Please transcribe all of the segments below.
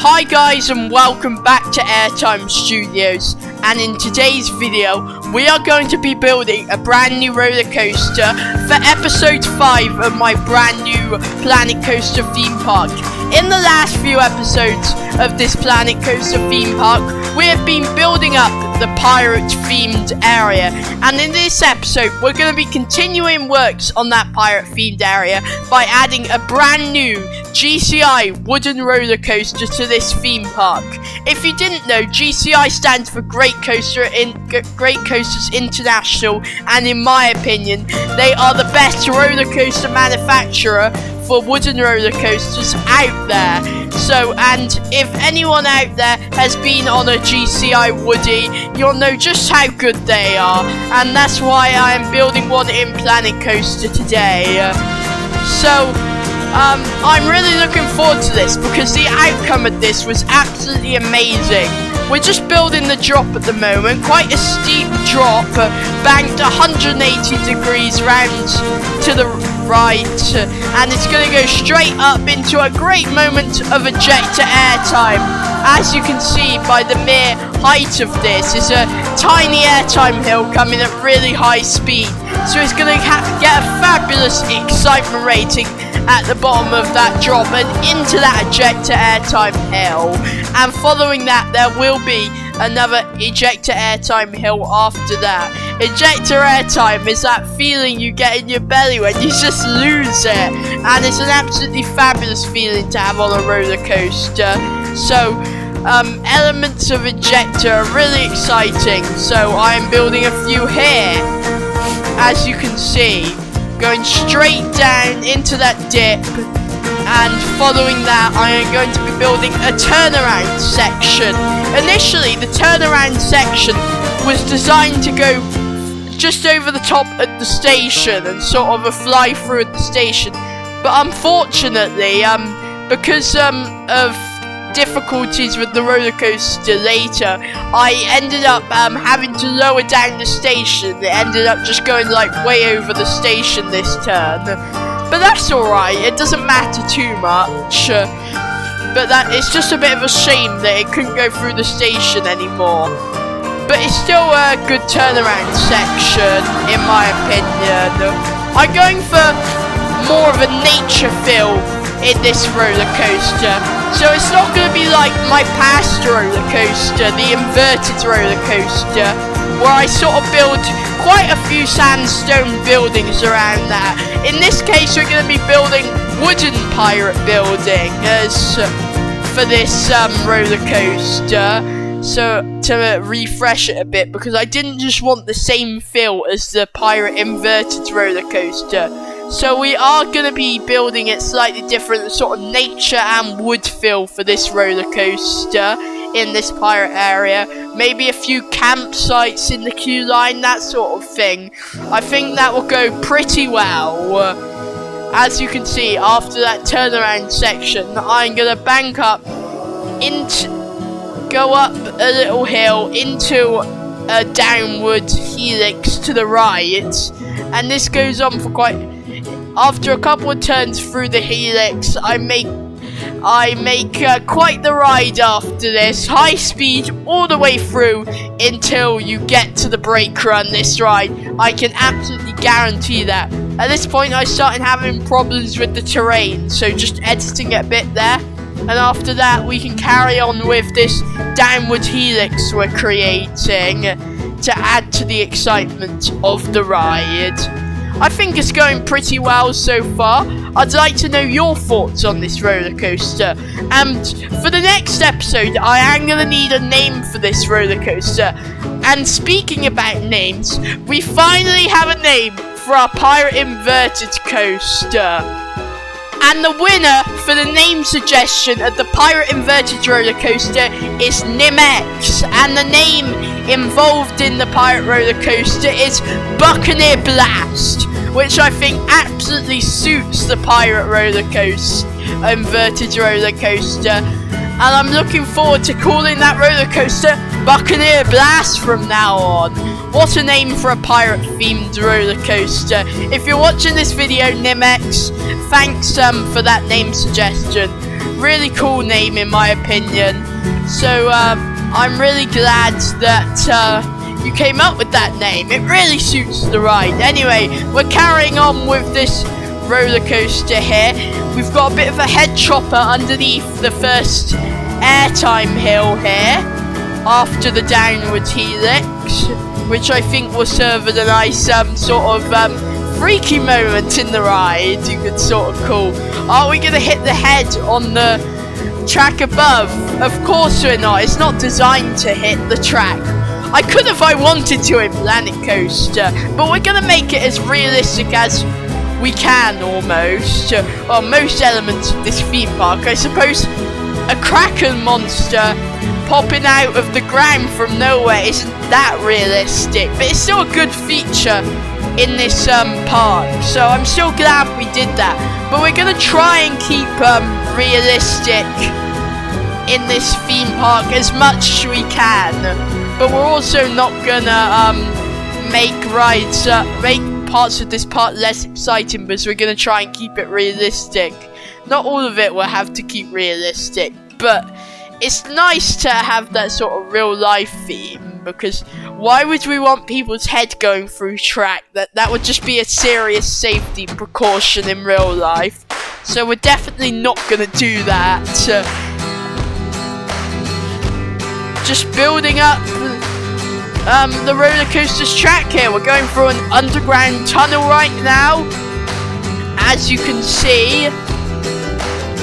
Hi guys, and welcome back to Airtime Studios, and in today's video we are going to be building a brand new roller coaster for episode 5 of my brand new Planet Coaster theme park. In the last few episodes of this Planet Coaster theme park, we have been building up the pirate themed area, and in this episode we're going to be continuing works on that pirate themed area by adding a brand new GCI wooden roller coaster to this theme park. If you didn't know, GCI stands for Great Coasters International, and in my opinion they are the best roller coaster manufacturer for wooden roller coasters out there. So, and if anyone out there has been on a GCI Woody, you'll know just how good they are, and that's why I am building one in Planet Coaster today. I'm really looking forward to this because the outcome of this was absolutely amazing. We're just building the drop at the moment, quite a steep drop, banked 180 degrees round to the right, and it's going to go straight up into a great moment of ejector airtime. As you can see by the mere height of this, it's a tiny airtime hill coming at really high speed, so it's going to get a fabulous excitement rating at the bottom of that drop and into that ejector airtime hill, and following that there will be another ejector airtime hill after that. Ejector airtime is that feeling you get in your belly when you just lose it, and it's an absolutely fabulous feeling to have on a roller coaster. So elements of ejector are really exciting, so I am building a few here, as you can see, going straight down into that dip, and following that I am going to be building a turnaround section. Initially the turnaround section was designed to go just over the top at the station and sort of a fly through at the station, but unfortunately because of difficulties with the roller coaster later, I ended up having to lower down the station. It ended up just going like way over the station this turn, but that's alright, it doesn't matter too much, but that it's just a bit of a shame that it couldn't go through the station anymore, but it's still a good turnaround section in my opinion. I'm going for more of a nature feel in this roller coaster, so it's not going to be like my past roller coaster, the inverted roller coaster, where I sort of build quite a few sandstone buildings around that. In this case we're going to be building wooden pirate buildings for this roller coaster, so to refresh it a bit, because I didn't just want the same feel as the pirate inverted roller coaster. So we are going to be building it slightly different, sort of nature and wood feel for this roller coaster in this pirate area. Maybe a few campsites in the queue line, that sort of thing. I think that will go pretty well. As you can see, after that turnaround section, I'm going to bank up, go up a little hill into a downward helix to the right, and this goes on for quite... After a couple of turns through the helix, I make quite the ride after this. High speed all the way through until you get to the brake run this ride. I can absolutely guarantee that. At this point I started having problems with the terrain, so just editing it a bit there. And after that we can carry on with this downward helix we're creating to add to the excitement of the ride. I think it's going pretty well so far. I'd like to know your thoughts on this roller coaster. And for the next episode, I am going to need a name for this roller coaster. And speaking about names, we finally have a name for our pirate inverted coaster. And the winner for the name suggestion of the pirate inverted roller coaster is Nimex, and the name involved in the pirate roller coaster is Buccaneer Blast, which I think absolutely suits the pirate roller coaster, inverted roller coaster, and I'm looking forward to calling that roller coaster Buccaneer Blast from now on. What a name for a pirate-themed roller coaster. If you're watching this video, Nimex, thanks for that name suggestion. Really cool name in my opinion. So I'm really glad that you came up with that name. It really suits the ride. Anyway, we're carrying on with this roller coaster here. We've got a bit of a head chopper underneath the first Airtime hill here, after the downward helix, which I think will serve as a nice sort of freaky moment in the ride, you could sort of call. Are we going to hit the head on the track above? Of course we're not. It's not designed to hit the track. I could if I wanted to in Planet Coaster, but we're going to make it as realistic as we can almost. Well, most elements of this theme park. I suppose a Kraken monster popping out of the ground from nowhere isn't that realistic, but it's still a good feature in this park, so I'm still glad we did that. But we're gonna try and keep realistic in this theme park as much as we can, but we're also not gonna make parts of this part less exciting, because we're gonna try and keep it realistic. Not all of it will have to keep realistic, but it's nice to have that sort of real life theme, because why would we want people's head going through track? That would just be a serious safety precaution in real life. So we're definitely not gonna do that. Just building up the roller coaster's track here. We're going through an underground tunnel right now. As you can see,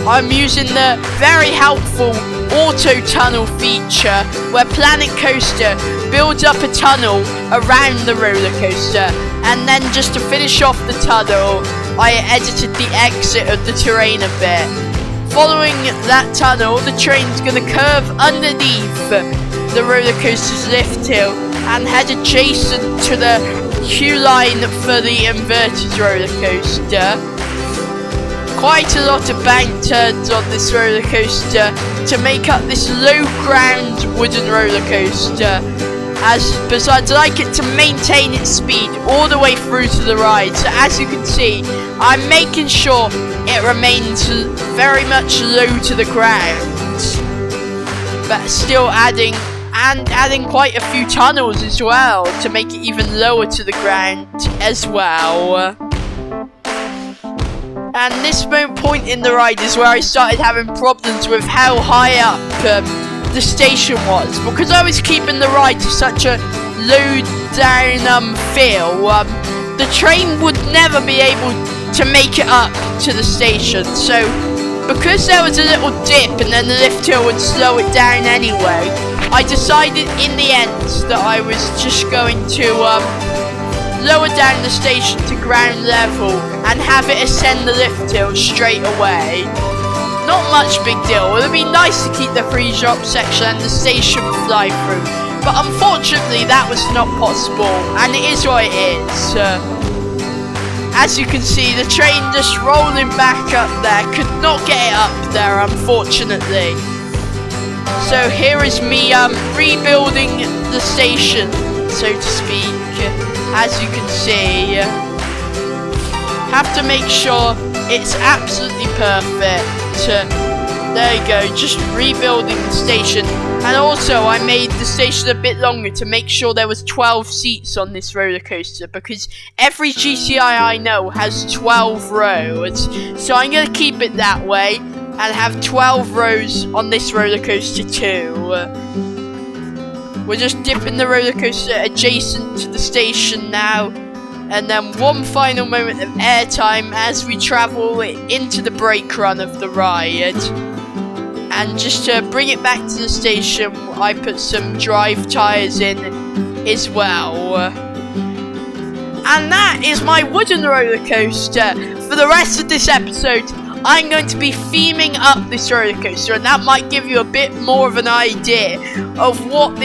I'm using the very helpful auto tunnel feature, where Planet Coaster builds up a tunnel around the roller coaster, and then just to finish off the tunnel, I edited the exit of the terrain a bit. Following that tunnel, the train's gonna curve underneath the roller coaster's lift hill and head adjacent to the queue line for the inverted roller coaster. Quite a lot of bank turns on this roller coaster to make up this low ground wooden roller coaster, because I'd like it to maintain its speed all the way through to the ride. So as you can see, I'm making sure it remains very much low to the ground, but still adding quite a few tunnels as well to make it even lower to the ground as well. And this point in the ride is where I started having problems with how high up the station was, because I was keeping the ride to such a low down feel. The train would never be able to make it up to the station, so because there was a little dip and then the lift hill would slow it down anyway, I decided in the end that I was just going to lower down the station to ground level and have it ascend the lift hill straight away. Not much big deal. It would be nice to keep the free drop section and the station fly through, but unfortunately that was not possible, and it is what it is. As you can see, the train just rolling back up there, could not get it up there unfortunately. So here is me rebuilding the station, so to speak. As you can see, have to make sure it's absolutely perfect. There you go, just rebuilding the station. And also I made the station a bit longer to make sure there was 12 seats on this roller coaster, because every GCI I know has 12 rows. So I'm going to keep it that way and have 12 rows on this roller coaster too. We're just dipping the roller coaster adjacent to the station now, and then one final moment of airtime as we travel into the brake run of the ride. And just to bring it back to the station, I put some drive tyres in as well. And that is my wooden roller coaster. For the rest of this episode, I'm going to be theming up this roller coaster, and that might give you a bit more of an idea of what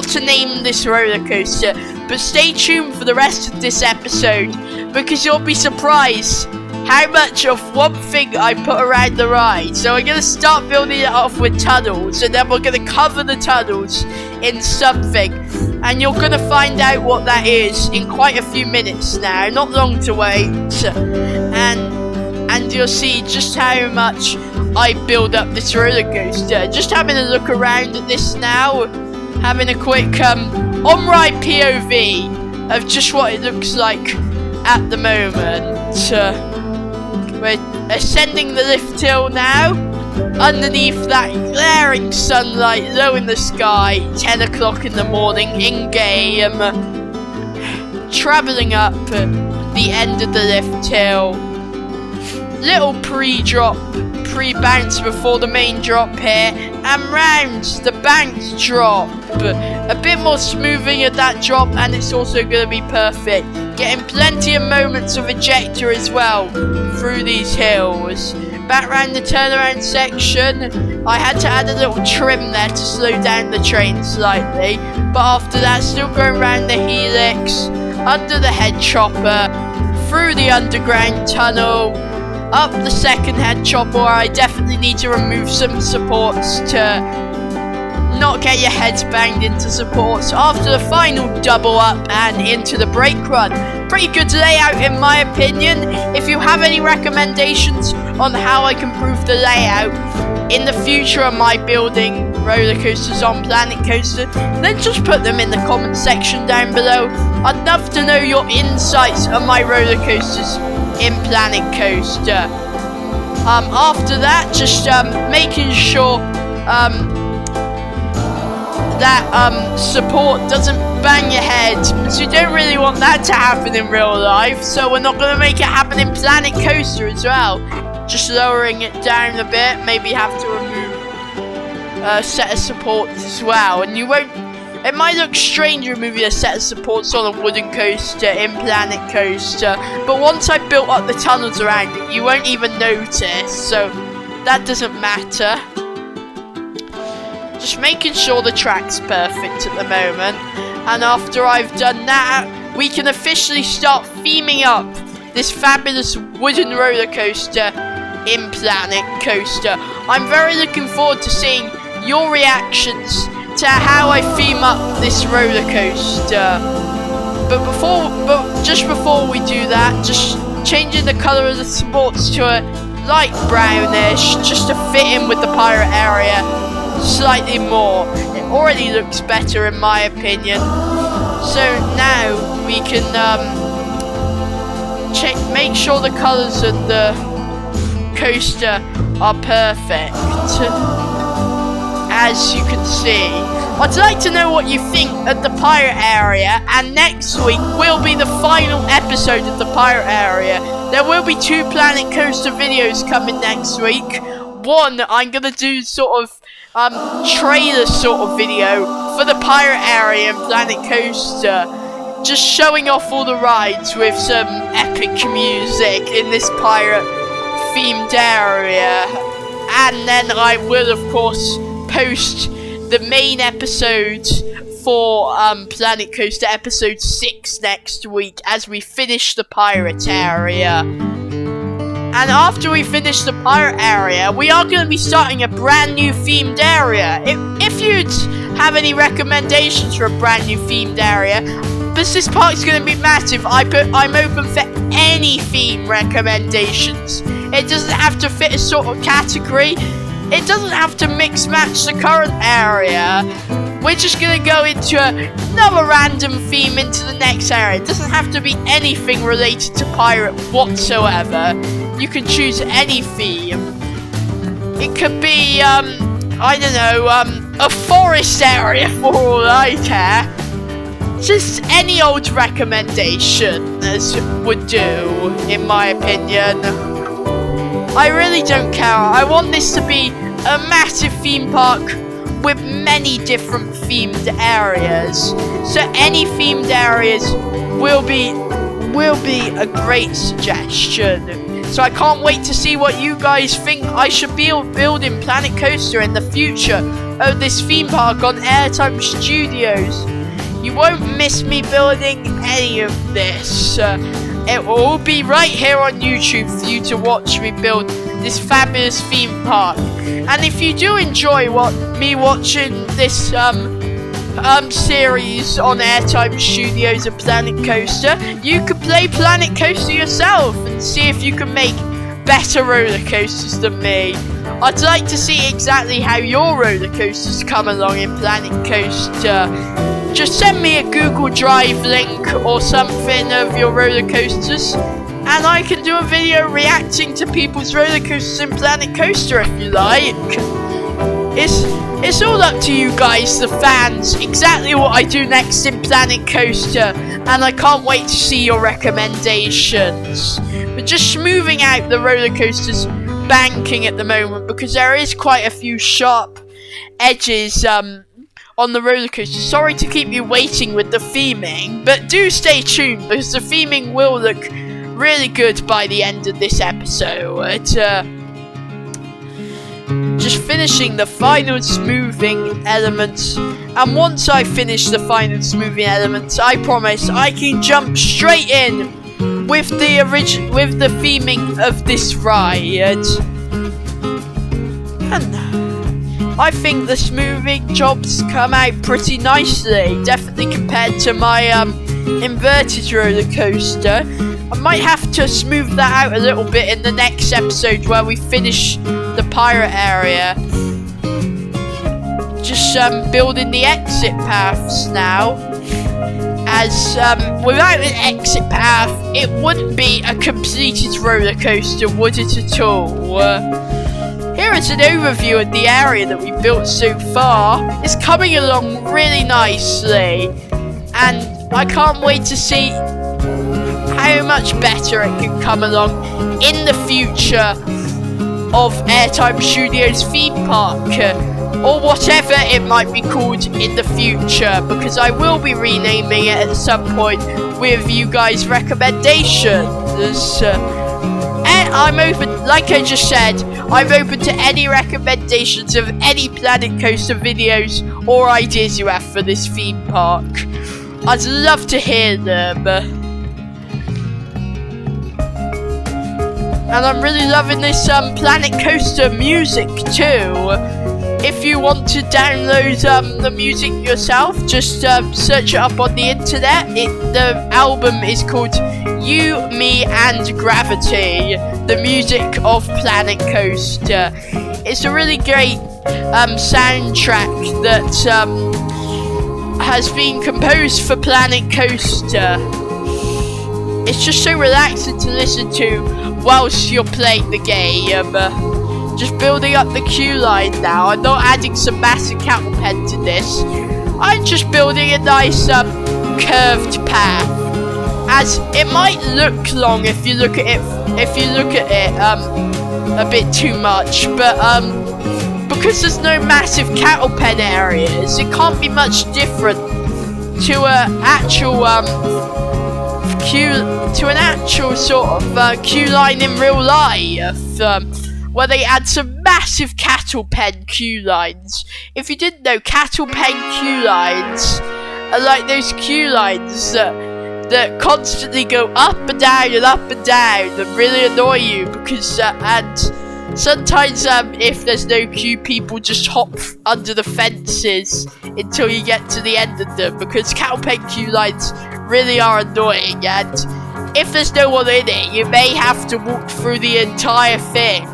to name this roller coaster. But stay tuned for the rest of this episode, because you'll be surprised how much of one thing I put around the ride. So we're going to start building it off with tunnels, and then we're going to cover the tunnels in something. And you're going to find out what that is in quite a few minutes now, not long to wait. And you'll see just how much I build up this roller coaster. Just having a look around at this now, having a quick on-ride POV of just what it looks like at the moment. We're ascending the lift hill now, underneath that glaring sunlight, low in the sky, 10 o'clock in the morning, in-game, travelling up the end of the lift hill. Little pre-drop, pre-bounce before the main drop here, and round the banked drop. A bit more smoothing at that drop, and it's also going to be perfect. Getting plenty of moments of ejector as well through these hills. Back round the turnaround section, I had to add a little trim there to slow down the train slightly. But after that, still going round the helix, under the head chopper, through the underground tunnel, up the second head chopper, where I definitely need to remove some supports to not get your heads banged into supports. After the final double up and into the brake run. Pretty good layout in my opinion. If you have any recommendations on how I can improve the layout in the future of my building roller coasters on Planet Coaster, then just put them in the comment section down below. I'd love to know your insights on my roller coasters in Planet Coaster. After that, just making sure that support doesn't bang your head, because you don't really want that to happen in real life, so we're not going to make it happen in Planet Coaster as well. Just lowering it down a bit, maybe have to remove a set of supports as well, and you won't. It might look strange removing a set of supports on a wooden coaster in Planet Coaster, but once I've built up the tunnels around it, you won't even notice, so that doesn't matter. Just making sure the track's perfect at the moment, and after I've done that, we can officially start theming up this fabulous wooden roller coaster in Planet Coaster. I'm very looking forward to seeing your reactions to how I theme up this roller coaster. But just before we do that, just changing the colour of the supports to a light brownish, just to fit in with the pirate area slightly more. It already looks better in my opinion. So now we can make sure the colours of the coaster are perfect. As you can see, I'd like to know what you think of the pirate area, and next week will be the final episode of the pirate area. There will be 2 Planet Coaster videos coming next week. One, I'm gonna do sort of trailer sort of video for the pirate area in Planet Coaster, just showing off all the rides with some epic music in this pirate themed area. And then I will of course post the main episode for Planet Coaster episode 6 next week as we finish the pirate area. And after we finish the pirate area, we are going to be starting a brand new themed area. If you'd have any recommendations for a brand new themed area, because this park's going to be massive, I'm open for any theme recommendations. It doesn't have to fit a sort of category. It doesn't have to mix match the current area. We're just going to go into another random theme into the next area. It doesn't have to be anything related to pirate whatsoever. You can choose any theme. It could be, I don't know, a forest area for all I care. Just any old recommendation would do, in my opinion. I really don't care. I want this to be a massive theme park with many different themed areas. So any themed areas will be a great suggestion. So I can't wait to see what you guys think I should be building Planet Coaster in the future of this theme park on Airtime Studios. You won't miss me building any of this. it will all be right here on YouTube for you to watch me build this fabulous theme park. And if you do enjoy me watching this series on Airtime Studios and Planet Coaster, you could play Planet Coaster yourself and see if you can make better roller coasters than me. I'd like to see exactly how your roller coasters come along in Planet Coaster. Just send me a Google Drive link or something of your roller coasters, and I can do a video reacting to people's roller coasters in Planet Coaster if you like. It's all up to you guys, the fans, exactly what I do next in Planet Coaster, and I can't wait to see your recommendations. But just smoothing out the roller coasters banking at the moment, because there is quite a few sharp edges on the roller coaster. Sorry to keep you waiting with the theming, but do stay tuned because the theming will look really good by the end of this episode. Just finishing the final smoothing elements, and once I finish the final smoothing elements, I promise I can jump straight in with the theming of this ride. And I think the smoothing jobs come out pretty nicely, definitely compared to my inverted roller coaster. I might have to smooth that out a little bit in the next episode where we finish the pirate area. Just building the exit paths now, as without an exit path it wouldn't be a completed roller coaster, would it at all? Here is an overview of the area that we built so far. It's coming along really nicely, and I can't wait to see how much better it can come along in the future of Airtime Studios theme park, or whatever it might be called in the future, because I will be renaming it at some point with you guys' recommendations. And I'm open, like I just said, I'm open to any recommendations of any Planet Coaster videos or ideas you have for this theme park. I'd love to hear them. And I'm really loving this Planet Coaster music too. If you want to download the music yourself, just search it up on the internet. The album is called You, Me and Gravity, the music of Planet Coaster. It's a really great soundtrack that has been composed for Planet Coaster. It's just so relaxing to listen to whilst you're playing the game. Just building up the queue line now. I'm not adding some massive cattle pen to this. I'm just building a nice curved path. As it might look long if you look at it a bit too much, but because there's no massive cattle pen areas, it can't be much different to an actual sort of queue line in real life, where they add some massive cattle pen queue lines. If you didn't know, cattle pen queue lines are like those queue lines that constantly go up and down and really annoy you, because and sometimes if there's no queue, people just hop under the fences until you get to the end of them, because cattle pen queue lines really are annoying, and if there's no one in it, you may have to walk through the entire thing.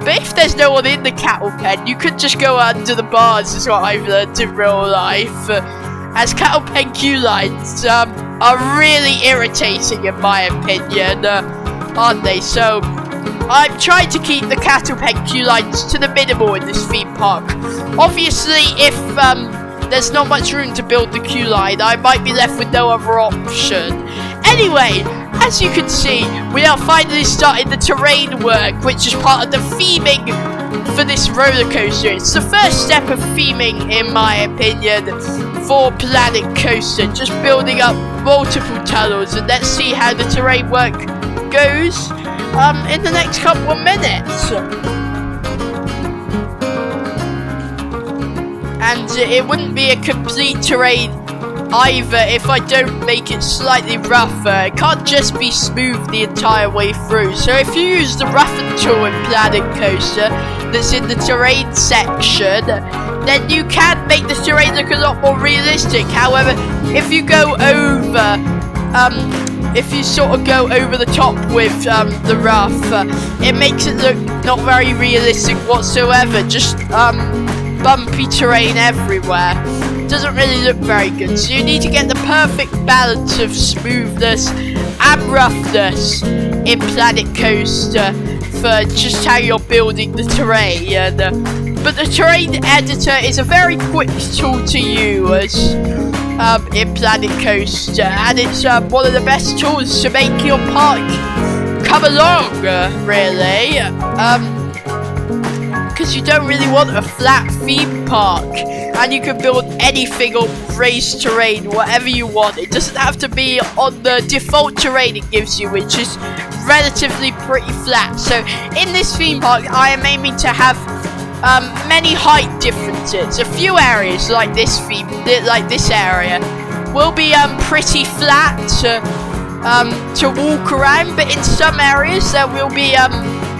But if there's no one in the cattle pen, you could just go under the bars, is what I've learned in real life. As cattle pen queue lines are really irritating in my opinion, aren't they? So I'm trying to keep the cattle pen queue lines to the minimal in this theme park. Obviously, if there's not much room to build the queue line, I might be left with no other option. Anyway, as you can see, we are finally starting the terrain work, which is part of the theming for this roller coaster. It's the first step of theming, in my opinion, for Planet Coaster. Just building up multiple tunnels, and let's see how the terrain work goes in the next couple of minutes. And it wouldn't be a complete terrain either if I don't make it slightly rougher. It can't just be smooth the entire way through. So if you use the roughen tool in Planet Coaster that's in the terrain section, then you can make the terrain look a lot more realistic. However, if you go over, if you sort of go over the top with the rough, it makes it look not very realistic whatsoever. Just bumpy terrain everywhere. Doesn't really look very good. So you need to get the perfect balance of smoothness and roughness in Planet Coaster for just how you're building the terrain. But the terrain editor is a very quick tool to use in Planet Coaster, and it's one of the best tools to make your park come along, really. Because you don't really want a flat theme park, and you can build anything on raised terrain, whatever you want. It doesn't have to be on the default terrain it gives you, which is relatively pretty flat. So in this theme park, I am aiming to have many height differences. A few areas like this area will be pretty flat to walk around, but in some areas there will be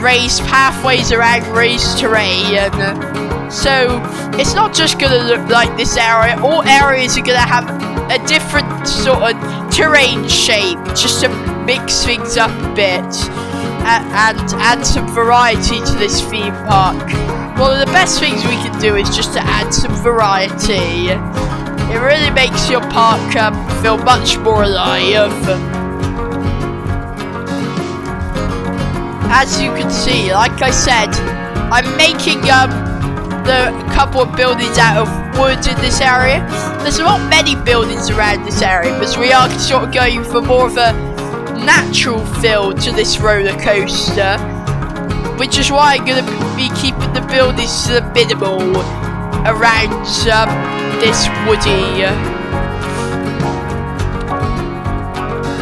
raised pathways around raised terrain. So it's not just gonna look like this area. All areas are gonna have a different sort of terrain shape, just to mix things up a bit and add some variety to this theme park. One of the best things we can do is just to add some variety. It really makes your park feel much more alive. As you can see, like I said, I'm making the couple of buildings out of wood in this area. There's not many buildings around this area, because we are sort of going for more of a natural feel to this roller coaster, which is why I'm going to be keeping the buildings to the minimal around this woody.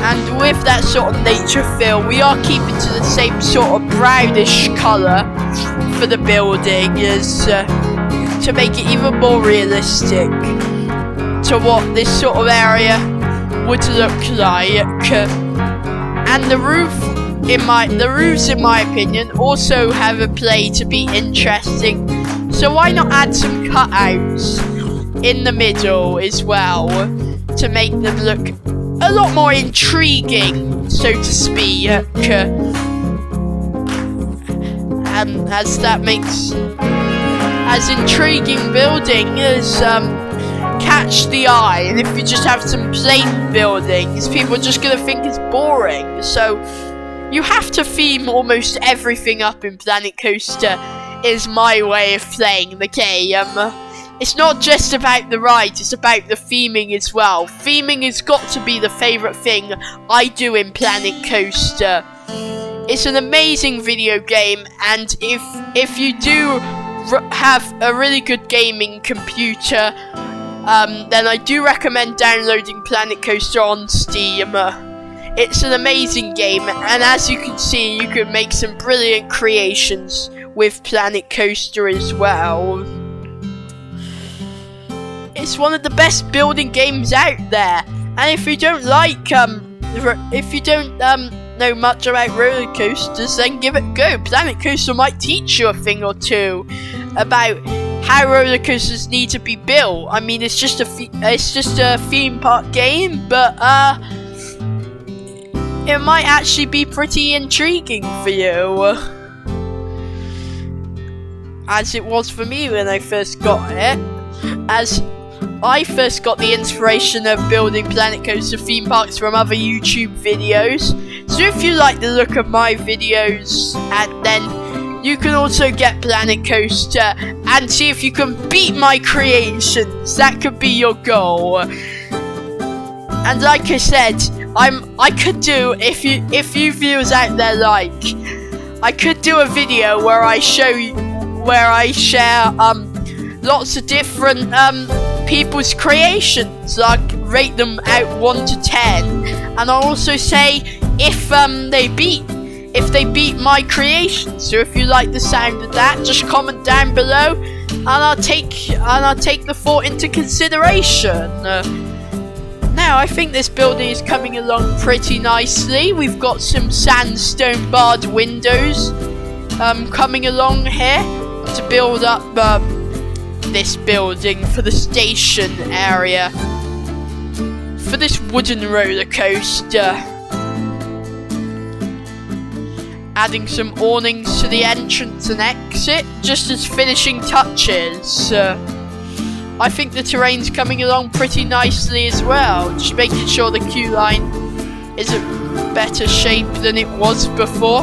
And with that sort of nature feel, we are keeping to the same sort of brownish colour for the building, as to make it even more realistic to what this sort of area would look like. And the roofs, in my opinion, also have a play to be interesting. So why not add some cutouts in the middle as well to make them look a lot more intriguing, so to speak. And as that makes as intriguing building as catch the eye, and if you just have some plain buildings, people are just gonna think it's boring. So you have to theme almost everything up in Planet Coaster, is my way of playing the game. It's not just about the ride, it's about the theming as well. Theming has got to be the favourite thing I do in Planet Coaster. It's an amazing video game, and if you do have a really good gaming computer, then I do recommend downloading Planet Coaster on Steam. It's an amazing game, and as you can see, you can make some brilliant creations with Planet Coaster as well. It's one of the best building games out there, and if you don't like, if you don't know much about roller coasters, then give it a go. Planet Coaster might teach you a thing or two about how roller coasters need to be built. I mean, it's just a theme park game, but it might actually be pretty intriguing for you, as it was for me when I first got it. As I first got the inspiration of building Planet Coaster theme parks from other YouTube videos. So if you like the look of my videos, and then you can also get Planet Coaster and see if you can beat my creations. That could be your goal. And like I said, I could do, if you viewers out there like, I could do a video where I share lots of different people's creations, like rate them out 1 to 10, and I'll also say if they beat my creations. So if you like the sound of that, just comment down below, and I'll take the thought into consideration. now, I think this building is coming along pretty nicely. We've got some sandstone barred windows coming along here to build up this building for the station area. For this wooden roller coaster. Adding some awnings to the entrance and exit, just as finishing touches. I think the terrain's coming along pretty nicely as well. Just making sure the queue line is in better shape than it was before.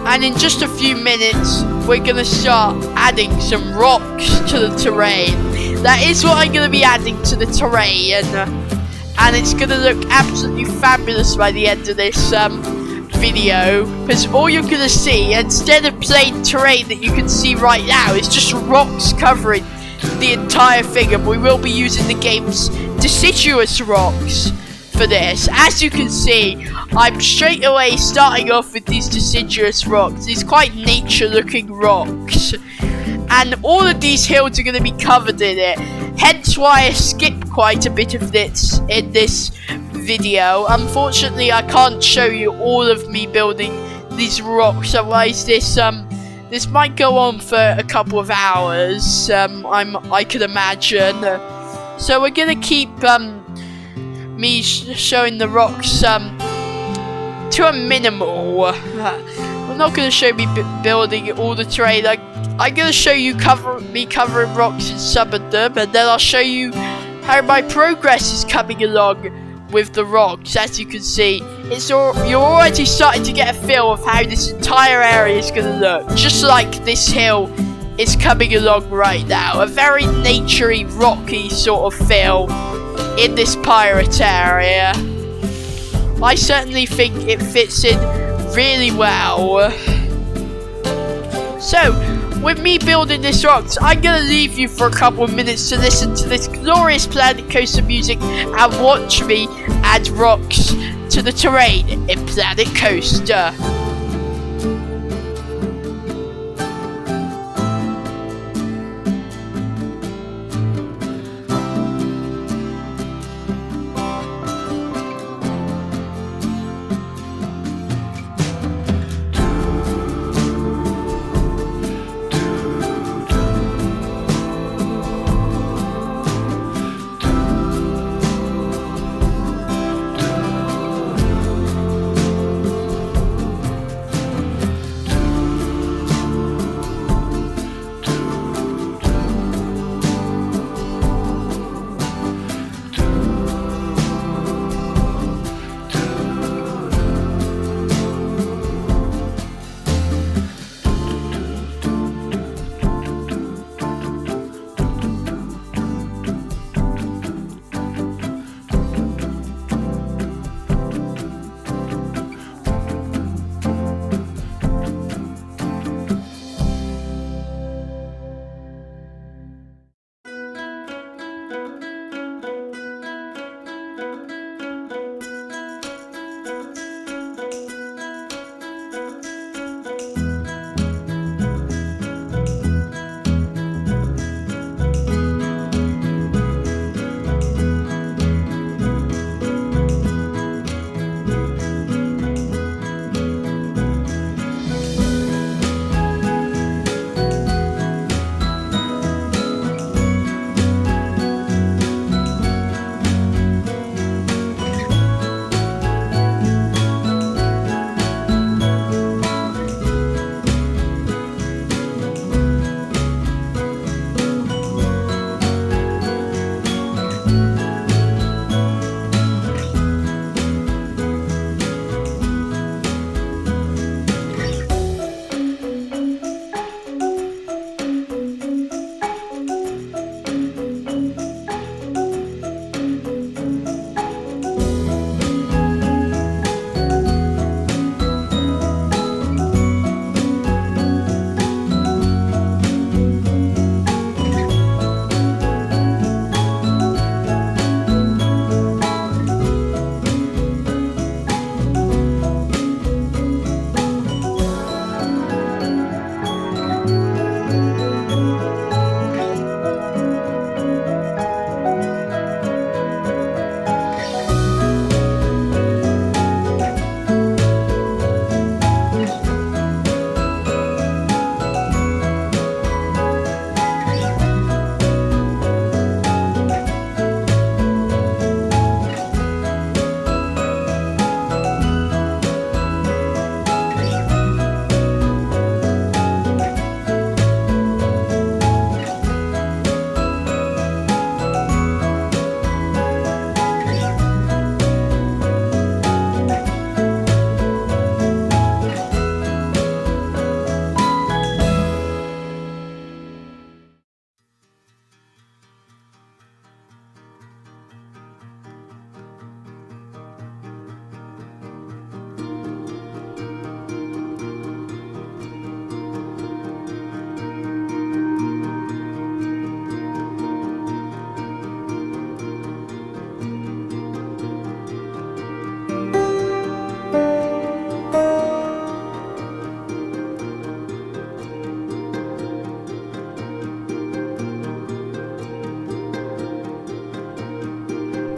And in just a few minutes, we're going to start adding some rocks to the terrain. That is what I'm going to be adding to the terrain. And it's going to look absolutely fabulous by the end of this video. Because all you're going to see, instead of plain terrain that you can see right now, is just rocks covering the entire thing. And we will be using the game's deciduous rocks for this. As you can see, I'm straight away starting off with these deciduous rocks. These quite nature looking rocks. And all of these hills are going to be covered in it. Hence why I skipped quite a bit of this in this video. Unfortunately, I can't show you all of me building these rocks. Otherwise, this might go on for a couple of hours. I could imagine. So we're going to keep me showing the rocks to a minimal. I'm not going to show me building all the terrain. I'm going to show you me covering rocks in some of them, and then I'll show you how my progress is coming along with the rocks. As you can see, you're already starting to get a feel of how this entire area is going to look, just like this hill is coming along right now. A very naturey, rocky sort of feel in this pirate area. I certainly think it fits in really well. So, with me building this rocks, I'm going to leave you for a couple of minutes to listen to this glorious Planet Coaster music and watch me add rocks to the terrain in Planet Coaster.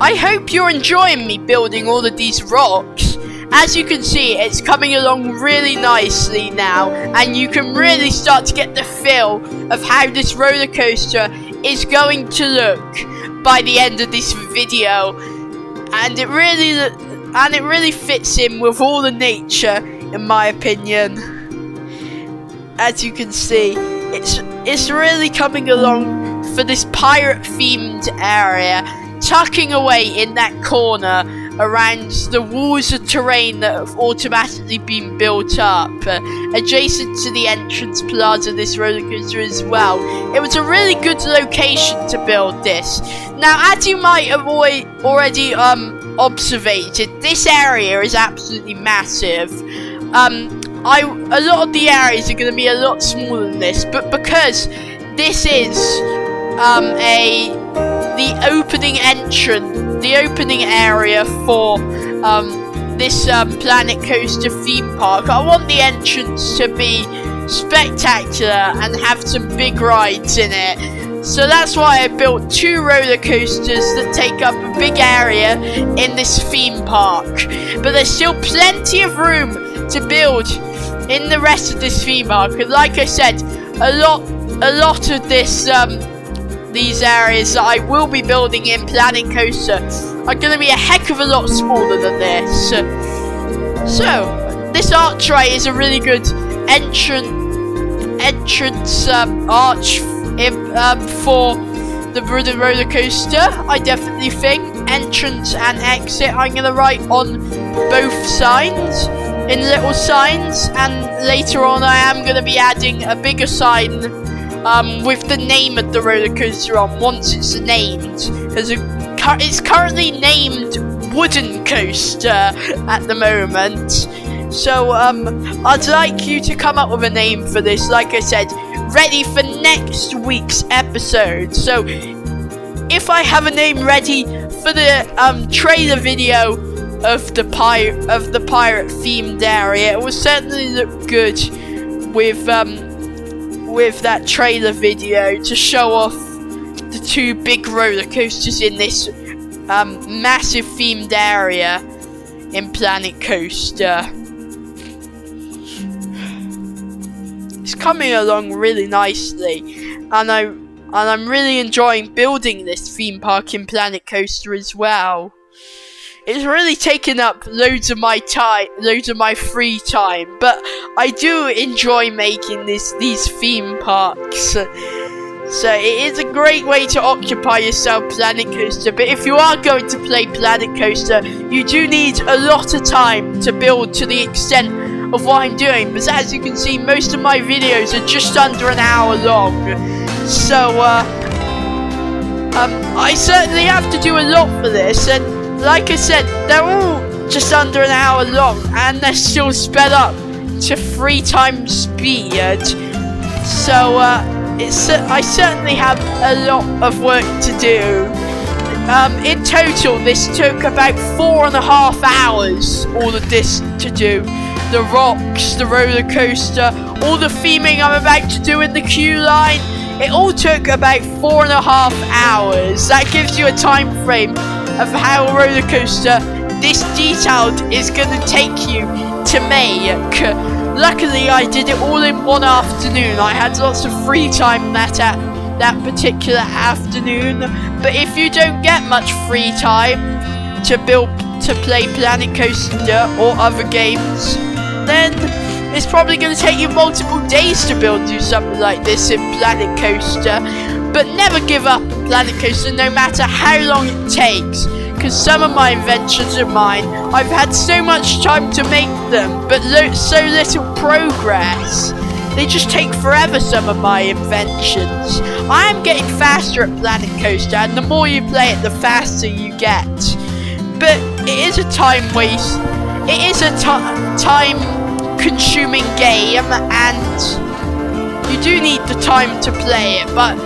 I hope you're enjoying me building all of these rocks. As you can see, it's coming along really nicely now, and you can really start to get the feel of how this roller coaster is going to look by the end of this video. And it really fits in with all the nature, in my opinion. As you can see, it's really coming along for this pirate themed area, tucking away in that corner around the walls of terrain that have automatically been built up, adjacent to the entrance plaza of this roller coaster as well. It was a really good location to build this. Now, as you might have already observated, this area is absolutely massive. A lot of the areas are going to be a lot smaller than this, but because this is the opening area for this Planet Coaster theme park, I want the entrance to be spectacular and have some big rides in it. So that's why I built 2 roller coasters that take up a big area in this theme park. But there's still plenty of room to build in the rest of this theme park. And like I said, a lot of this these areas that I will be building in Planet Coaster are going to be a heck of a lot smaller than this. So this archway is a really good entrance arch for the roller coaster. I definitely think entrance and exit I'm going to write on both sides in little signs, and later on I am going to be adding a bigger sign with the name of the roller coaster on once it's named, because it's currently named Wooden Coaster at the moment. So I'd like you to come up with a name for this, like I said, ready for next week's episode. So if I have a name ready for the trailer video of the pirate themed area, it will certainly look good with that trailer video to show off the 2 big roller coasters in this massive themed area in Planet Coaster. It's coming along really nicely, and I'm really enjoying building this theme park in Planet Coaster as well. It's really taken up loads of my free time, but I do enjoy making these theme parks. So it is a great way to occupy yourself, Planet Coaster. But if you are going to play Planet Coaster, you do need a lot of time to build to the extent of what I'm doing. Because as you can see, most of my videos are just under an hour long. So I certainly have to do a lot for this, and like I said, they're all just under an hour long, and they're still sped up to 3 times speed. So I certainly have a lot of work to do. In total, this took about 4.5 hours, all of this to do. The rocks, the roller coaster, all the theming I'm about to do in the queue line. It all took about 4.5 hours. That gives you a time frame of how a roller coaster this detailed is going to take you to make. Luckily, I did it all in one afternoon. I had lots of free time that particular afternoon. But if you don't get much free time to play Planet Coaster or other games, then it's probably going to take you multiple days to do something like this in Planet Coaster. But never give up on Planet Coaster, no matter how long it takes. Because some of my inventions are mine. I've had so much time to make them, but so little progress. They just take forever, some of my inventions. I am getting faster at Planet Coaster, and the more you play it, the faster you get. But it is a time waste. It is a time-consuming game, and you do need the time to play it. But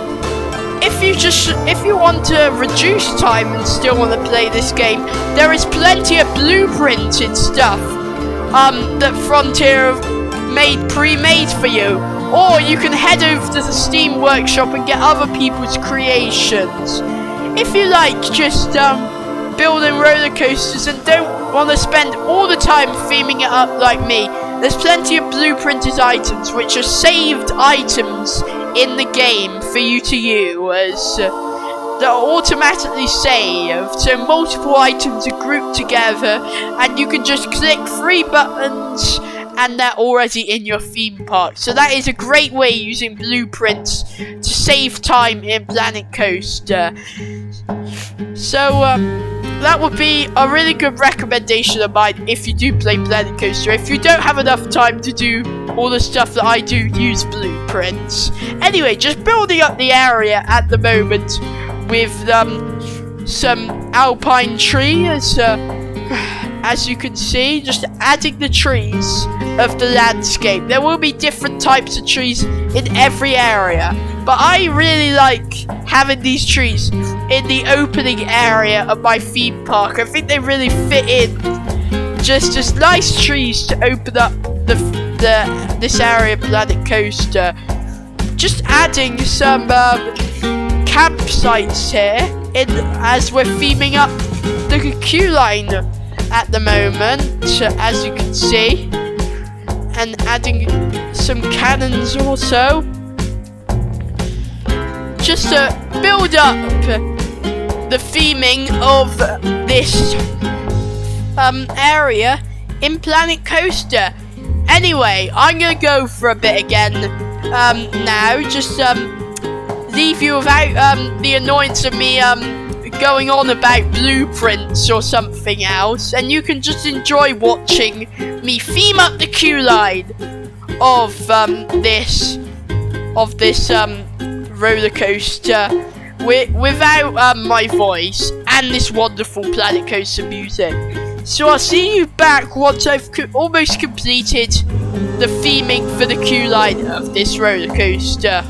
if you want to reduce time and still want to play this game, there is plenty of blueprinted stuff that Frontier have pre-made for you. Or you can head over to the Steam Workshop and get other people's creations. If you like just building roller coasters and don't want to spend all the time theming it up like me, there's plenty of blueprinted items which are saved items in the game for you to use that are automatically saved, so multiple items are grouped together and you can just click 3 buttons and they're already in your theme park. So that is a great way using blueprints to save time in Planet Coaster. So that would be a really good recommendation of mine if you do play Planet Coaster. If you don't have enough time to do all the stuff that I do, use blueprints. Anyway, just building up the area at the moment with some alpine trees. As you can see, just adding the trees of the landscape. There will be different types of trees in every area, but I really like having these trees in the opening area of my theme park. I think they really fit in. Just as nice trees to open up this area of Planet Coaster. Just adding some campsites here as we're theming up the queue line at the moment, as you can see, and adding some cannons also, just to build up the theming of this area in Planet Coaster. Anyway, I'm gonna go for a bit again now, just leave you without the annoyance of me going on about blueprints or something else, and you can just enjoy watching me theme up the queue line of this roller coaster without my voice and this wonderful Planet Coaster music. So I'll see you back once I've almost completed the theming for the queue line of this roller coaster.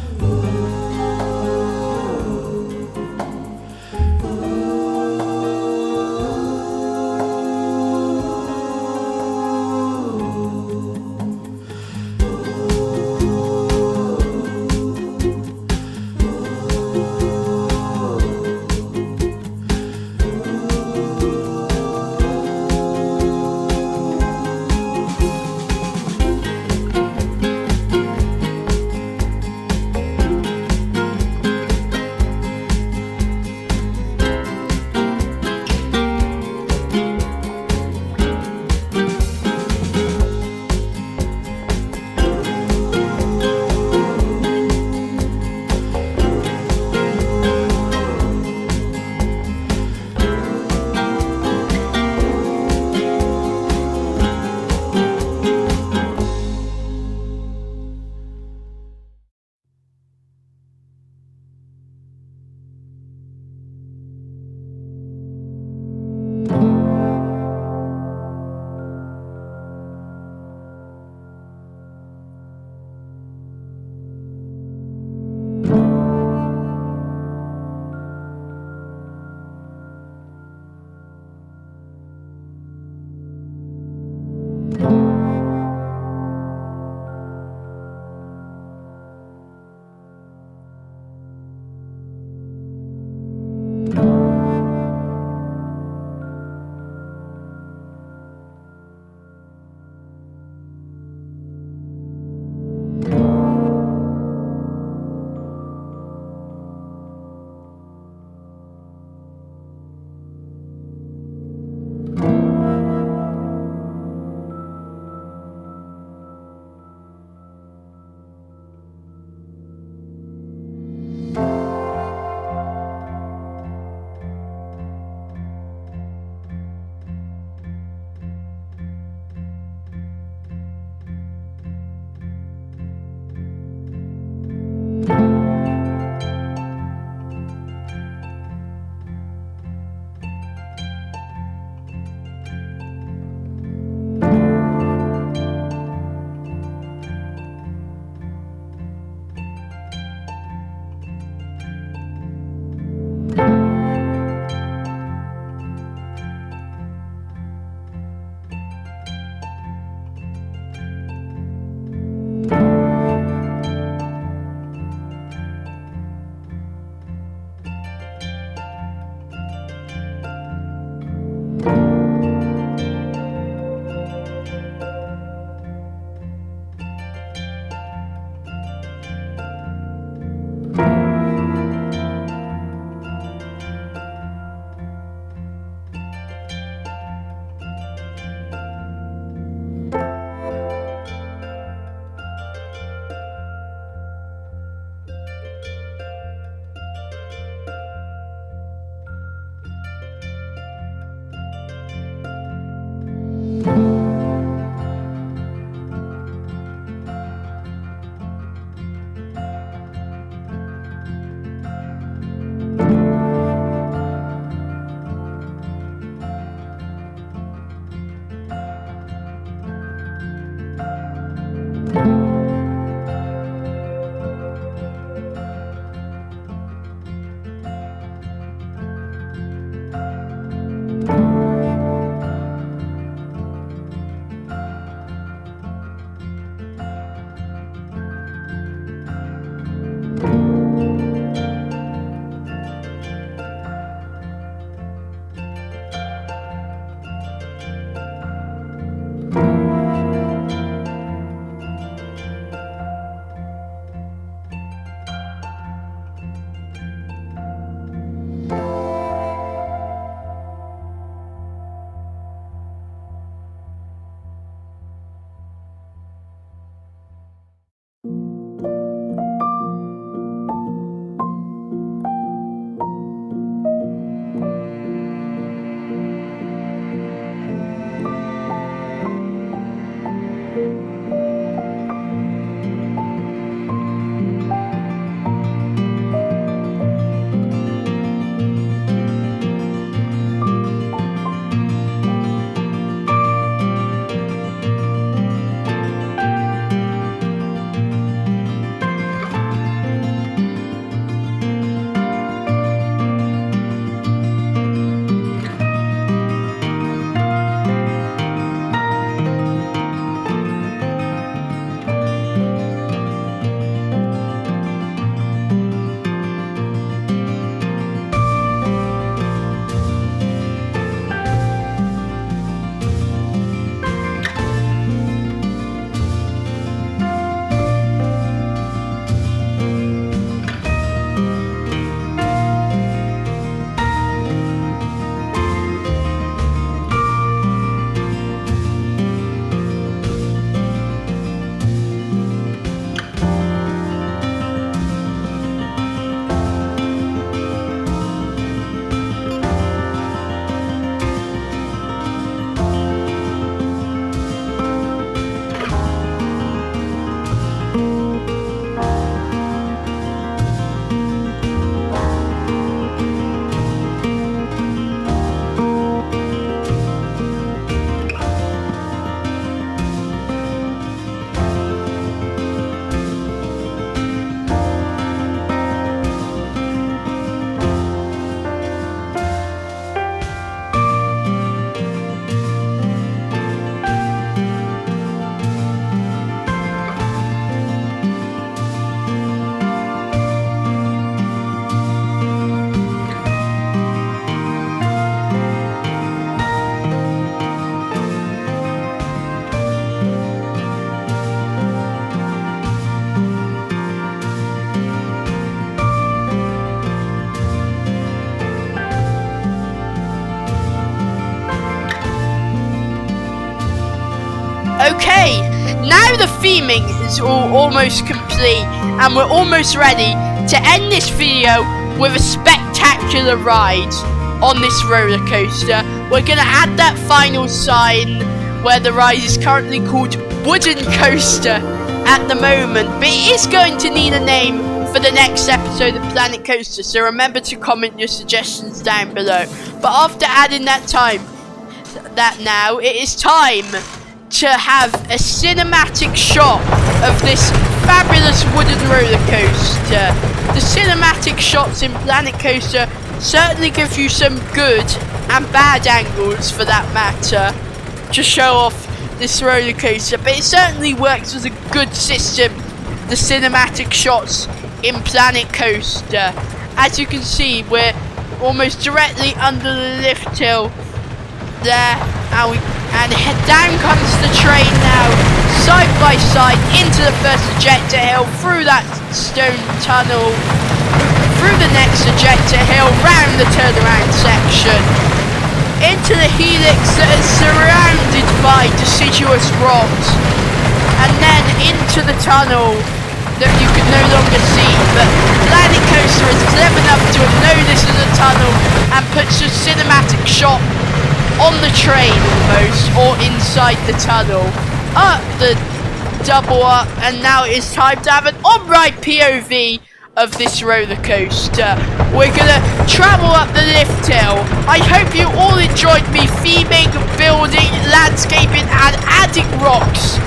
Okay, now the theming is almost complete, and we're almost ready to end this video with a spectacular ride on this roller coaster. We're gonna add that final sign where the ride is currently called Wooden Coaster at the moment, but it is going to need a name for the next episode of Planet Coaster, so remember to comment your suggestions down below. But after adding now it is time to have a cinematic shot of this fabulous wooden roller coaster. The cinematic shots in Planet Coaster certainly give you some good and bad angles, for that matter, to show off this roller coaster, but it certainly works as a good system, the cinematic shots in Planet Coaster. As you can see, we're almost directly under the lift hill there, and down comes the train now, side by side, into the first ejector hill, through that stone tunnel, through the next ejector hill, round the turnaround section, into the helix that is surrounded by deciduous rocks, and then into the tunnel that you can no longer see, but Planet Coaster is clever enough to know this is a tunnel and puts a cinematic shot on the train almost, or inside the tunnel. Up the double up, and now it is time to have an on-ride POV of this roller coaster. We're gonna travel up the lift hill. I hope you all enjoyed me theming, building, landscaping and adding rocks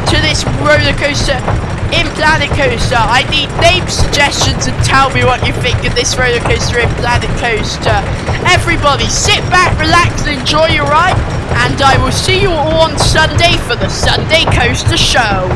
to this roller coaster in Planet Coaster. I need name suggestions and tell me what you think of this roller coaster in Planet Coaster. Everybody sit back, relax and enjoy your ride, and I will see you all on Sunday for the Sunday Coaster Show.